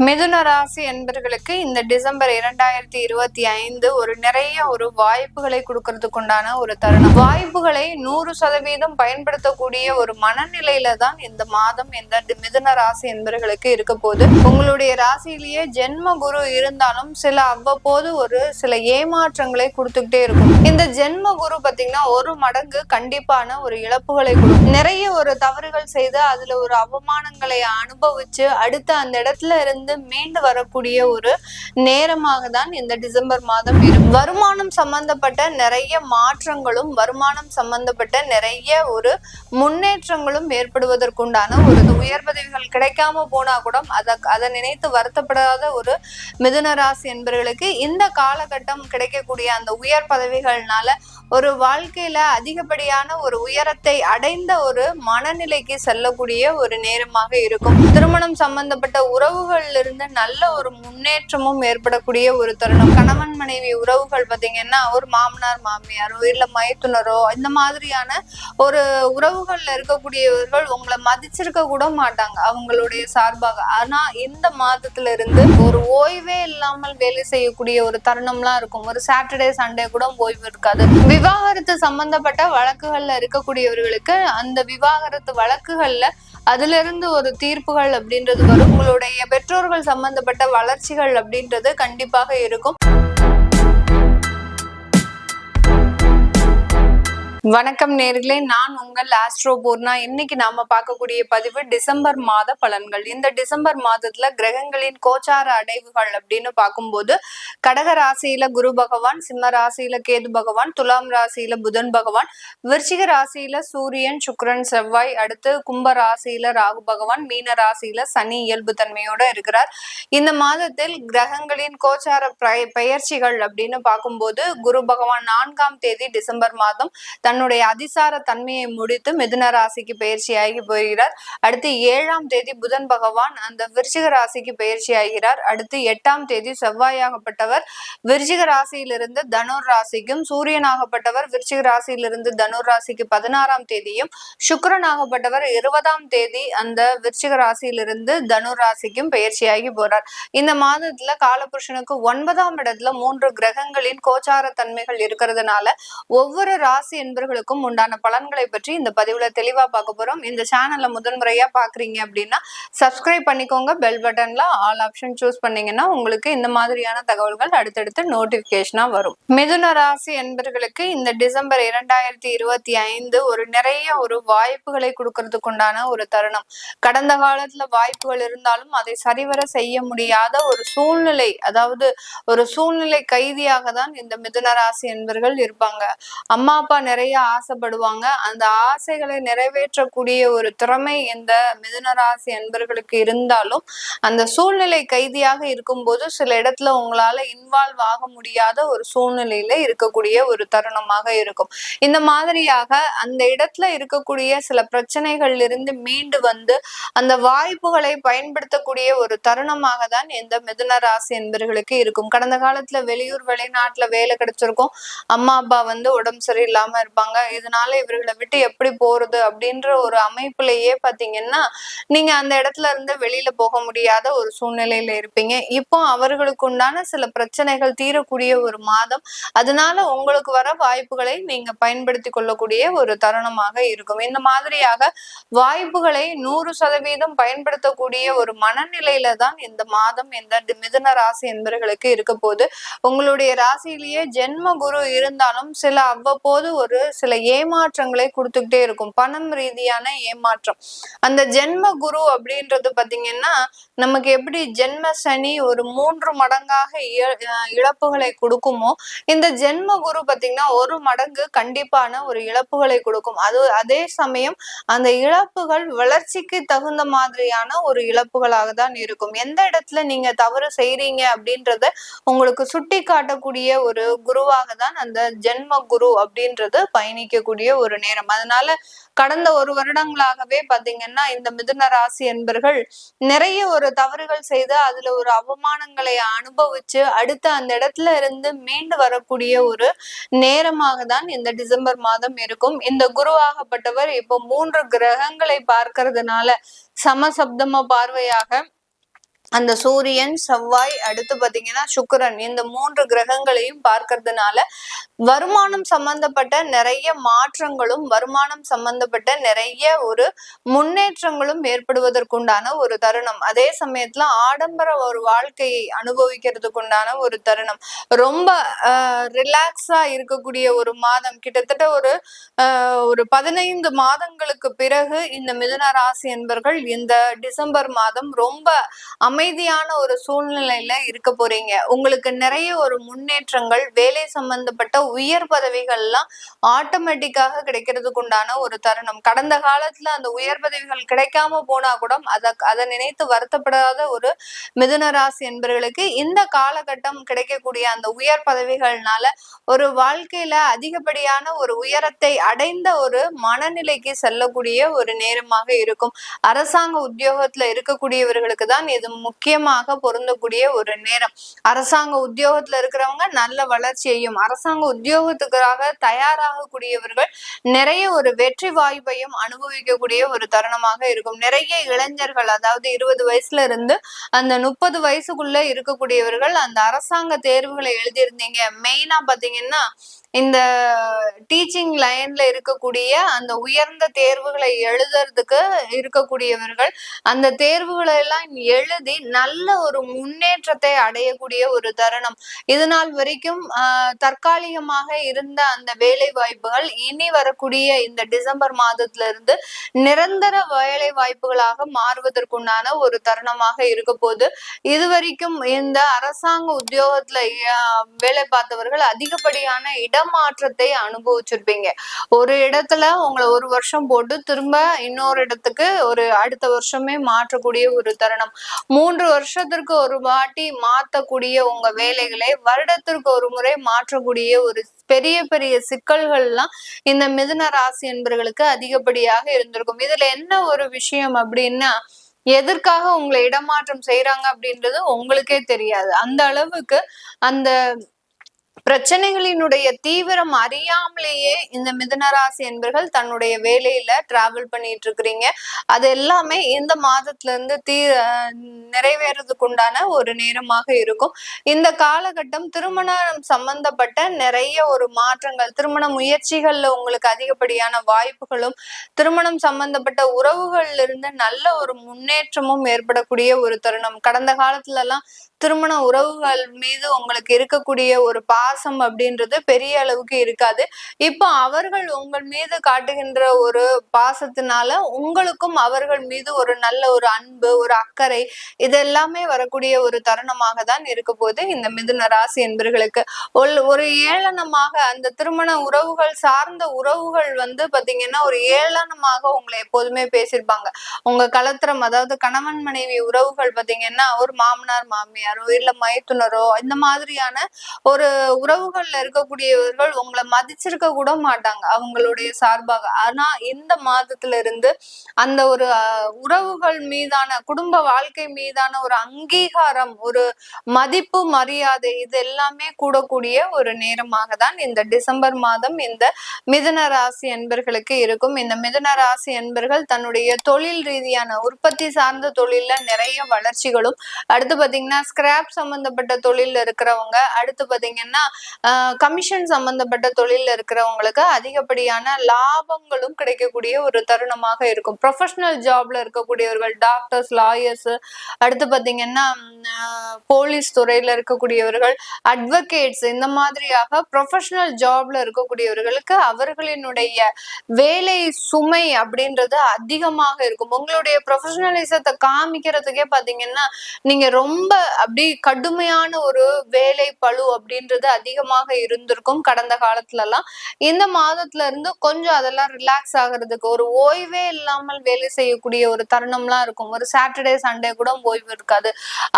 மிதுன ராசி என்பர்களுக்கு இந்த டிசம்பர் 2025 நிறைய வாய்ப்புகளை கொடுக்கறதுக்கு உண்டான ஒரு தருணம். வாய்ப்புகளை 100% பயன்படுத்தக்கூடிய ஒரு மனநிலையில தான் இந்த மாதம் இந்த மிதுன ராசி என்பர்களுக்கு இருக்க போது. உங்களுடைய ராசியிலேயே ஜென்ம குரு இருந்தாலும் அவ்வப்போது சில ஏமாற்றங்களை கொடுத்துக்கிட்டே இருக்கும். இந்த ஜென்ம குரு பாத்தீங்கன்னா ஒரு மடங்கு கண்டிப்பான இழப்புகளை கொடுக்கும். நிறைய தவறுகள் செய்து அதுல அவமானங்களை அனுபவிச்சு அடுத்த அந்த இடத்துல இருந்து மீண்டு வரக்கூடிய நேரமாக தான் இந்த டிசம்பர் மாதம் இருக்கும். வருமானம் சம்பந்தப்பட்ட நிறைய மாற்றங்களும் வருமானம் சம்பந்தப்பட்ட நிறைய முன்னேற்றங்களும் ஏற்படுவதற்குண்டான உயர் பதவிகள் கிடைக்காம போனா கூட அதை நினைத்து வருத்தப்படாத மிதுன ராசி என்பவர்களுக்கு இந்த காலகட்டம் கிடைக்கக்கூடிய அந்த உயர் பதவிகள்னால வாழ்க்கையில அதிகப்படியான உயரத்தை அடைந்த மனநிலைக்கு செல்லக்கூடிய நேரமாக இருக்கும். திருமணம் சம்பந்தப்பட்ட உறவுகள் இருந்து நல்ல முன்னேற்றமும் ஏற்படக்கூடிய தருணம். கணவன் மனைவி உறவுகள் பாத்தீங்கன்னா மாமனார் மாமியாரோ இல்ல மைத்துனரோ இந்த மாதிரியான உறவுகள்ல இருக்கக்கூடியவர்கள் உங்களை மதிச்சிருக்க கூட மாட்டாங்க அவங்களுடைய சார்பாக. ஆனா இந்த மாதத்துல இருந்து ஓய்வே இல்லாமல் வேலை செய்யக்கூடிய தருணம்லாம் இருக்கும். சாட்டர்டே சண்டே கூட ஓய்வு இருக்காது. விவாகரத்து சம்பந்தப்பட்ட வழக்குகள்ல இருக்கக்கூடியவர்களுக்கு அந்த விவாகரத்து வழக்குகள்ல அதுல இருந்து தீர்ப்புகள் அப்படின்றது வரும். உங்களுடைய பெற்றோர்கள் சம்பந்தப்பட்ட வளர்ச்சிகள் அப்படின்றது கண்டிப்பாக இருக்கும். வணக்கம் நேர்களே, நான் உங்கள் ஆஸ்ட்ரோ பூர்ணா. இன்னைக்கு நாம பார்க்கக்கூடிய பதிவு டிசம்பர் மாத பலன்கள். இந்த டிசம்பர் மாதத்துல கிரகங்களின் கோச்சார அடைவுகள் அப்படின்னு பார்க்கும்போது கடக ராசியில குரு பகவான், சிம்ம ராசியில கேது பகவான், துலாம் ராசியில புதன் பகவான், விருச்சிக ராசியில சூரியன் சுக்கிரன் செவ்வாய், அடுத்து கும்ப ராசியில ராகு பகவான், மீன ராசியில சனி இயல்பு தன்மையோட இருக்கிறார். இந்த மாதத்தில் கிரகங்களின் கோச்சார பெயர்ச்சிகள் அப்படின்னு பார்க்கும்போது குரு பகவான் 4ஆம் தேதி டிசம்பர் மாதம் தன்னுடைய அதிசார தன்மையை முடித்து மிதுன ராசிக்கு பயிற்சி ஆகி போகிறார். அடுத்து 7ஆம் தேதி புதன் பகவான் அந்த விருச்சிக ராசிக்கு பயிற்சி ஆகிறார். அடுத்து 8ஆம் தேதி செவ்வாயாகப்பட்டவர் விருச்சிக ராசியிலிருந்து தனுர் ராசிக்கும், சூரியனாகப்பட்டவர் விருச்சிக ராசியிலிருந்து தனுர் ராசிக்கு 16ஆம் தேதியும், சுக்கிரனாகப்பட்டவர் 20ஆம் தேதி அந்த விருச்சிக ராசியிலிருந்து தனுர் ராசிக்கும் பயிற்சியாகி போறார். இந்த மாதத்துல காலபுருஷனுக்கு 9ஆம் இடத்துல 3 கிரகங்களின் கோச்சார தன்மைகள் இருக்கிறதுனால ஒவ்வொரு ராசி என்பவர்களுக்கும் உண்டான பலன்களை பற்றி இந்த பதிவுல தெளிவா பார்க்க போறோம். இந்த சேனல்ல முதன்முறையா பாக்குறீங்க அப்படின்னா சப்ஸ்கிரைப் பண்ணிக்கோங்க. பெல் பட்டன்ல ஆல் ஆப்ஷன் சூஸ் பண்ணீங்கன்னா உங்களுக்கு இந்த மாதிரியான தகவல்கள் அடுத்தடுத்து நோட்டிபிகேஷனா வரும். மிதுன ராசி என்பவர்களுக்கு இந்த டிசம்பர் 2025 நிறைய வாய்ப்புகளை கொடுக்கறதுக்கு உண்டான தருணம். கடந்த காலத்துல வாய்ப்புகள் இருந்தாலும் அதை சரிவர செய்ய முடியாத சூழ்நிலை, அதாவது சூழ்நிலை கைதியாக தான் இந்த மிதுன ராசி என்பவர்கள் இருப்பாங்க. அம்மா அப்பா நிறைய ஆசைப்படுவாங்க. அந்த ஆசைகளை நிறைவேற்றக்கூடிய திறமை இந்த மிதுன ராசி என்பவர்களுக்கு இருந்தாலும் அந்த சூழ்நிலை கைதியாக இருக்கும்போது சில இடத்துல உங்களால இன்வால்வ் ஆக முடியாத சூழ்நிலையில இருக்கக்கூடிய தருணமாக இருக்கும். இந்த மாதிரியாக அந்த இடத்துல இருக்கக்கூடிய சில பிரச்சனைகள் இருந்து மீண்டு வந்து அந்த வாய்ப்புகளை பயன்படுத்தக்கூடிய தருணமாக தான் இந்த மிதுன ராசி என்பவர்களுக்கு இருக்கும். கடந்த காலத்துல வெளியூர் வெளிநாட்டுல வேலை கிடைச்சிருக்கும். அம்மா அப்பா உடம்பு சரியில்லாம இருப்பாங்க. இதனால இவர்களை விட்டு எப்படி போறது அப்படின்ற அமைப்புலயே பாத்தீங்கன்னா நீங்க அந்த இடத்துல இருந்து வெளியில போக முடியாத சூழ்நிலையில இருப்பீங்க. இப்போ அவர்களுக்கு உண்டான சில பிரச்சனைகள் தீரக்கூடிய மாதம். அதனால உங்களுக்கு வர வாய்ப்புகளை நீங்க பயன்படுத்தி கொள்ளக்கூடிய தருணமாக இருக்கும். இந்த மாதிரியாக வாய்ப்புகளை 100% பயன்படுத்தக்கூடிய மனநிலையில தான் இந்த மாதம் இந்த மிதுன ராசி என்பவர்களுக்கு இருக்க போது. உங்களுடைய ராசியிலேயே ஜென்ம குரு இருந்தாலும் அவ்வப்போது சில ஏமாற்றங்களை கொடுத்துக்கிட்டே இருக்கும். பணம் ரீதியான ஏமாற்றம். அந்த ஜென்ம குரு அப்படின்றது பாத்தீங்கன்னா நமக்கு எப்படி ஜென்ம சனி 3 மடங்காக இழப்புகளை கொடுக்குமோ, இந்த ஜென்ம குரு பாத்தீங்கன்னா 1 மடங்கு கண்டிப்பான இழப்புகளை கொடுக்கும். அதே சமயம் அந்த இழப்புகள் வளர்ச்சிக்கு தகுந்த மாதிரியான இழப்புகளாக தான் இருக்கும். எந்த இடத்துல நீங்க தவறு செய்றீங்க அப்படின்றத உங்களுக்கு சுட்டி காட்டக்கூடிய குருவாக தான் அந்த ஜென்ம குரு அப்படின்றது பயணிக்கக்கூடிய நேரம். அதனால கடந்த 1 வருடங்களாகவே பாத்தீங்கன்னா இந்த மிதுன ராசி என்பர்கள் நிறைய தவறுகள் செய்து அதுல அவமானங்களை அனுபவிச்சு அடுத்த அந்த இடத்துல இருந்து மீண்டு வரக்கூடிய நேரமாக தான் இந்த டிசம்பர் மாதம் இருக்கும். இந்த குருவாகப்பட்டவர் இப்போ 3 கிரகங்களை பார்க்கறதுனால சமசப்தம பார்வையாக அந்த சூரியன், செவ்வாய், அடுத்து பாத்தீங்கன்னா சுக்கிரன், இந்த 3 கிரகங்களையும் பார்க்கறதுனால வருமானம் சம்பந்தப்பட்ட நிறைய மாற்றங்களும், வருமானம் சம்பந்தப்பட்ட நிறைய ஒரு முன்னேற்றங்களும் ஏற்படுவதற்குண்டான ஒரு தருணம். அதே சமயத்துல ஆடம்பர ஒரு வாழ்க்கையை அனுபவிக்கிறதுக்குண்டான ஒரு தருணம். ரொம்ப ரிலாக்ஸா இருக்கக்கூடிய ஒரு மாதம். கிட்டத்தட்ட ஒரு 15 மாதங்களுக்கு பிறகு இந்த மிதுன ராசி என்பர்கள் இந்த டிசம்பர் மாதம் ரொம்ப அமைதியான ஒரு சூழ்நிலையில இருக்க போறீங்க. உங்களுக்கு நிறைய ஒரு முன்னேற்றங்கள், வேலை சம்பந்தப்பட்ட உயர் பதவிகள்லாம் ஆட்டோமேட்டிக்காக கிடைக்கிறதுக்கு உண்டான ஒரு தருணம். கடந்த காலத்துல அந்த உயர் பதவிகள் கிடைக்காம போனா கூட அதை நினைத்து வருத்தப்படாத ஒரு மிதுன ராசி என்பவர்களுக்கு இந்த காலகட்டம் கிடைக்கக்கூடிய அந்த உயர் பதவிகள்னால ஒரு வாழ்க்கையில அதிகப்படியான ஒரு உயரத்தை அடைந்த ஒரு மனநிலைக்கு செல்லக்கூடிய ஒரு நேரமாக இருக்கும். அரசாங்க உத்தியோகத்துல இருக்கக்கூடியவர்களுக்கு தான் இது முக்கியமாக பொருந்தக்கூடிய ஒரு நேரம். அரசாங்க உத்தியோகத்துல இருக்கிறவங்க நல்ல வளர்ச்சியையும், அரசாங்க உத்தியோகத்துக்காக தயாராகக்கூடியவர்கள் நிறைய ஒரு வெற்றி வாய்ப்பையும் அனுபவிக்கக்கூடிய ஒரு தருணமாக இருக்கும். நிறைய இளைஞர்கள், அதாவது 20 வயசுல இருந்து அந்த 30 வயசுக்குள்ள இருக்கக்கூடியவர்கள் அந்த அரசாங்க தேர்வுகளை எழுதியிருந்தீங்க. மெயினா பாத்தீங்கன்னா இந்த டீச்சிங் லைன்ல இருக்கக்கூடிய அந்த உயர்ந்த தேர்வுகளை எழுதுறதுக்கு இருக்கக்கூடியவர்கள் அந்த தேர்வுகளை எல்லாம் எழுதி நல்ல ஒரு முன்னேற்றத்தை அடையக்கூடிய ஒரு தருணம். இது நாள் வரைக்கும் தற்காலிகமாக இருந்த அந்த வேலை வாய்ப்புகள் இனி வரக்கூடிய இந்த டிசம்பர் மாதத்துல இருந்து நிரந்தர வேலை வாய்ப்புகளாக மாறுவதற்குண்டான ஒரு தருணமாக இருக்க போது. இதுவரைக்கும் இந்த அரசாங்க உத்தியோகத்துல வேலை பார்த்தவர்கள் அதிகப்படியான இடமாற்றத்தை அனுபவிச்சிருப்பீங்க. ஒரு இடத்துல உங்களை ஒரு வருஷம் போட்டு திரும்ப இன்னொரு இடத்துக்கு ஒரு அடுத்த வருஷமே மாற்றக்கூடிய ஒரு தருணம். 3 வருஷத்திற்கு ஒரு வாட்டி மாற்றக்கூடிய உங்க வேலைகளை வருடத்திற்கு ஒரு முறை மாற்றக்கூடிய ஒரு பெரிய பெரிய சிக்கல்கள்லாம் இந்த மிதுன ராசி என்பவர்களுக்கு அதிகப்படியாக இருந்திருக்கும். இதுல என்ன ஒரு விஷயம் அப்படின்னா, எதற்காக உங்களை இடமாற்றம் செய்யறாங்க அப்படின்றது உங்களுக்கே தெரியாது. அந்த அளவுக்கு அந்த பிரச்சனைகளினுடைய தீவிரம் அறியாமலேயே இந்த மிதுனராசி என்பர்கள் தன்னுடைய வேலையில டிராவல் பண்ணிட்டு இருக்கிறீங்க. அது எல்லாமே இந்த மாதத்துல இருந்து நிறைவேறதுக்கு உண்டான ஒரு நேரமாக இருக்கும். இந்த காலகட்டம் திருமணம் சம்பந்தப்பட்ட நிறைய ஒரு மாற்றங்கள், திருமண முயற்சிகள்ல உங்களுக்கு அதிகப்படியான வாய்ப்புகளும், திருமணம் சம்பந்தப்பட்ட உறவுகள்ல இருந்து நல்ல ஒரு முன்னேற்றமும் ஏற்படக்கூடிய ஒரு தருணம். கடந்த காலத்துல எல்லாம் திருமண உறவுகள் மீது உங்களுக்கு இருக்கக்கூடிய ஒரு பாசம் அப்படின்றது பெரிய அளவுக்கு இருக்காது. இப்போ அவர்கள் உங்கள் மீது காட்டுகின்ற ஒரு பாசத்தினால உங்களுக்கும் அவர்கள் மீது ஒரு நல்ல ஒரு அன்பு, ஒரு அக்கறை, இது எல்லாமே வரக்கூடிய ஒரு தருணமாக தான் இருக்க போது இந்த மிதுன ராசி என்பர்களுக்கு. ஒரு ஏளனமாக அந்த திருமண உறவுகள் சார்ந்த உறவுகள் பாத்தீங்கன்னா ஒரு ஏளனமாக உங்களை எப்போதுமே பேசியிருப்பாங்க. உங்க கலத்திரம், அதாவது கணவன் மனைவி உறவுகள் பாத்தீங்கன்னா ஒரு மாமனார் மாமியாரோ இல்ல மைத்துனரோ இந்த மாதிரியான ஒரு உறவுகள்ல இருக்கக்கூடியவர்கள் உங்களை மதிச்சிருக்க கூட மாட்டாங்க அவங்களுடைய சார்பாக. ஆனா இந்த மாதத்துல இருந்து அந்த ஒரு உறவுகள் மீதான, குடும்ப வாழ்க்கை மீதான ஒரு அங்கீகாரம், ஒரு மதிப்பு, மரியாதை, இது எல்லாமே கூடக்கூடிய ஒரு நேரமாக தான் இந்த டிசம்பர் மாதம் இந்த மிதுன ராசி என்பர்களுக்கு இருக்கும். இந்த மிதுன ராசி என்பர்கள் தன்னுடைய தொழில் ரீதியான உற்பத்தி சார்ந்த தொழில்ல நிறைய வளர்ச்சிகளும், அடுத்து பாத்தீங்கன்னா ஸ்கிராப் சம்பந்தப்பட்ட தொழில் இருக்கிறவங்க, அடுத்து பாத்தீங்கன்னா கமிஷன் சம்பந்தப்பட்ட தொழில் இருக்கிறவங்களுக்கு அதிகப்படியான லாபங்களும் கிடைக்கக்கூடிய ஒரு தருணமாக இருக்கும். ப்ரொஃபஷனல் ஜாப்ல இருக்கக்கூடியவர்கள், டாக்டர்ஸ், லாயர்ஸ், அடுத்து பாத்தீங்கன்னா போலீஸ் துறையில இருக்கக்கூடியவர்கள், அட்வொகேட்ஸ், இந்த மாதிரியாக ப்ரொஃபஷனல் ஜாப்ல இருக்கக்கூடியவர்களுக்கு அவர்களினுடைய வேலை சுமை அப்படின்றது அதிகமாக இருக்கும். உங்களுடைய ப்ரொஃபஷனலிசத்தை காமிக்கிறதுக்கே பாத்தீங்கன்னா நீங்க ரொம்ப அப்படி கடுமையான ஒரு வேலை பளு அப்படின்றது அதிகமாக இருந்திருக்கும் கடந்த காலத்துல எல்லாம். இந்த மாதத்துல இருந்து கொஞ்சம் அதெல்லாம் ரிலாக்ஸ் ஆகுறதுக்கு, ஒரு ஓய்வே இல்லாமல் வேலை செய்யக்கூடிய ஒரு தருணம்லாம் இருக்கும். ஒரு சாட்டர்டே சண்டே கூட ஓய்வு இருக்காது.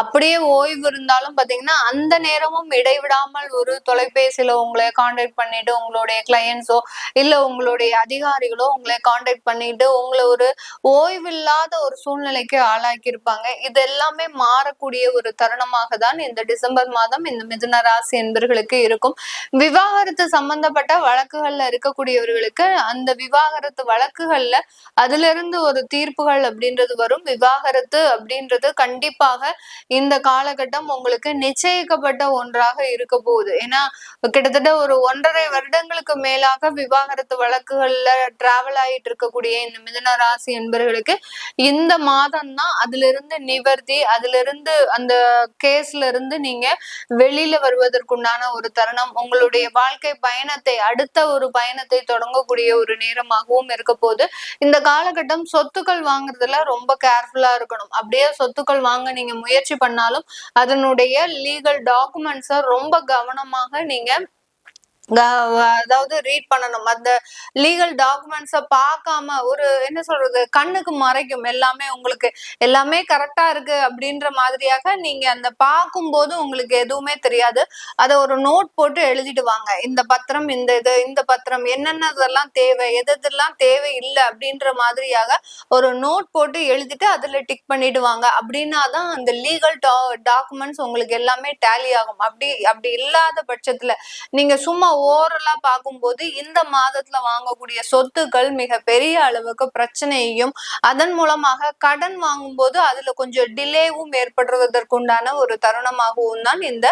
அப்படியே ஓய்வு இருந்தாலும் பாத்தீங்கன்னா அந்த நேரமும் இடைவிடாமல் ஒரு தொலைபேசியில உங்களை கான்டாக்ட் பண்ணிட்டு உங்களுடைய கிளையன்ஸோ இல்ல உங்களுடைய அதிகாரிகளோ உங்களை கான்டாக்ட் பண்ணிட்டு உங்களை ஒரு ஓய்வில்லாத ஒரு சூழ்நிலைக்கு ஆளாக்கி இருப்பாங்க. இது எல்லாமே மாறக்கூடிய ஒரு தருணம் தருணமாக தான் இந்த டிசம்பர் மாதம் இந்த மிதுன ராசி என்பர்களுக்கு இருக்கும். விவாகரத்து சம்பந்தப்பட்ட வழக்குகள்ல இருக்கக்கூடியவர்களுக்கு அந்த விவாகரத்து வழக்குகள்ல அதுல இருந்து ஒரு தீர்ப்புகள் அப்படின்றது வரும். விவாகரத்து அப்படின்றது கண்டிப்பாக இந்த காலகட்டம் உங்களுக்கு நிச்சயிக்கப்பட்ட ஒன்றாக இருக்க போகுது. ஏன்னா கிட்டத்தட்ட ஒரு 1.5 வருடங்களுக்கு மேலாக விவாகரத்து வழக்குகள்ல டிராவல் ஆயிட்டு இருக்கக்கூடிய இந்த மிதுன ராசி என்பவர்களுக்கு இந்த மாதம் தான் அதுல இருந்து நிவர்த்தி, அதுல இருந்து அந்த கேஸ்ல இருந்து நீங்க வெளியில வருவதற்குண்டான ஒரு தருணம், உங்களுடைய வாழ்க்கை பயணத்தை அடுத்த ஒரு பயணத்தை தொடங்கக்கூடிய ஒரு நேரமாகவும் இருக்க போது. இந்த காலகட்டம் சொத்துக்கள் வாங்குறதுல ரொம்ப கேர்ஃபுல்லா இருக்கணும். அப்படியே சொத்துக்கள் வாங்க நீங்க முயற்சி பண்ணாலும் அதனுடைய லீகல் டாக்குமெண்ட்ஸை ரொம்ப கவனமாக நீங்க அதாவது ரீட் பண்ணணும். அந்த லீகல் டாக்குமெண்ட்ஸ பார்க்காம ஒரு என்ன சொல்றது, கண்ணுக்கு மறைக்கும் எல்லாமே. உங்களுக்கு எல்லாமே கரெக்டா இருக்கு அப்படின்ற மாதிரியாக நீங்க அந்த பார்க்கும்போது உங்களுக்கு எதுவுமே தெரியாது. அதை ஒரு நோட் போட்டு எழுதிட்டு வாங்க. இந்த பத்திரம், இந்த பத்திரம் என்னென்னதெல்லாம் தேவை, எதெல்லாம் தேவை இல்லை அப்படின்ற மாதிரியாக ஒரு நோட் போட்டு எழுதிட்டு அதுல டிக் பண்ணிட்டு வாங்க. அப்படின்னாதான் அந்த லீகல் டாக்குமெண்ட்ஸ் உங்களுக்கு எல்லாமே டேலி ஆகும். அப்படி இல்லாத பட்சத்துல நீங்க சும்மா ஓரலா பார்க்கும்போது இந்த மாதத்துல வாங்கக்கூடிய சொத்துக்கள் மிக பெரிய அளவுக்கு பிரச்சனையையும், அதன் மூலமாக கடன் வாங்கும்போது அதுல கொஞ்சம் டிலேவும் ஏற்படுவதற்குண்டான ஒரு தருணமாகவும் தான் இந்த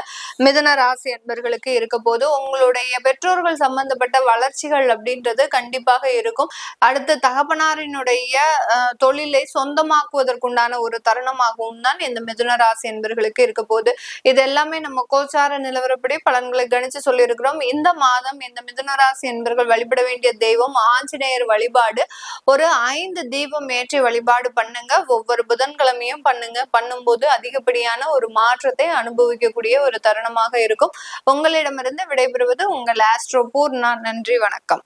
மிதுன ராசி என்பர்களுக்கு இருக்க போது. உங்களுடைய பெற்றோர்கள் சம்பந்தப்பட்ட வளர்ச்சிகள் அப்படின்றது கண்டிப்பாக இருக்கும். அடுத்து தகப்பனாரினுடைய தொழிலை சொந்தமாக்குவதற்குண்டான ஒரு தருணமாகவும் தான் இந்த மிதுன ராசி என்பர்களுக்கு இருக்க போது. இது எல்லாமே நம்ம கோச்சார நிலவரப்படி பலன்களை கணிச்சு சொல்லியிருக்கிறோம். இந்த மாதம் இந்த மிதுன ராசி என்பர்கள் வழிபட வேண்டிய தெய்வம் ஆஞ்சநேயர் வழிபாடு. ஒரு 5 தீபம் ஏற்றி வழிபாடு பண்ணுங்க. ஒவ்வொரு புதன்கிழமையும் பண்ணும்போது அதிகப்படியான ஒரு மாற்றத்தை அனுபவிக்கக்கூடிய ஒரு தருணமாக இருக்கும். உங்களிடமிருந்து விடைபெறுவது உங்கள் ஆஸ்ட்ரோ பூர்ணா. நன்றி, வணக்கம்.